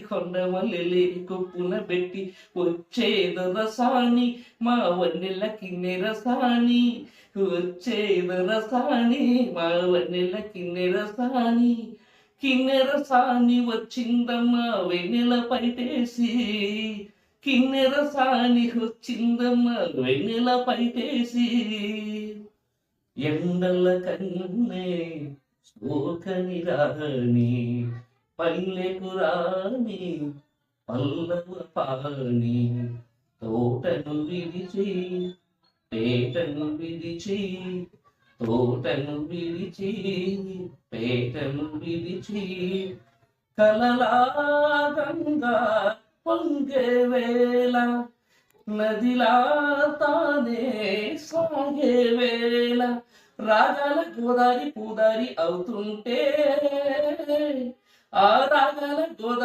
కొండమల్లె కొప్పున పెట్టి వచ్చేదొరసాని మా వన్నెల కిన్నెరసాని వచ్చేదొరసాని మా వన్నెల కిన్నెరసాని కిన్నెరసాని వచ్చిందమ్మా వెన్నెల పైటేసి కిన్నెరసాని వచ్చిందమ్మా వెన్నెల పైటేసి ఎండల కన్నే సోకని రాని పల్లెకు రాని పల్లవ పాని తోటను విడిచి పేటను విడిచి తోటను విడిచి పేటను విడిచి కలలా గంగా పొంగే వేళ నదిలా తానే సాగే వేళ రాగాల గోదారి పూదారి అవుతుంటే ఆ రాగాల గోదారి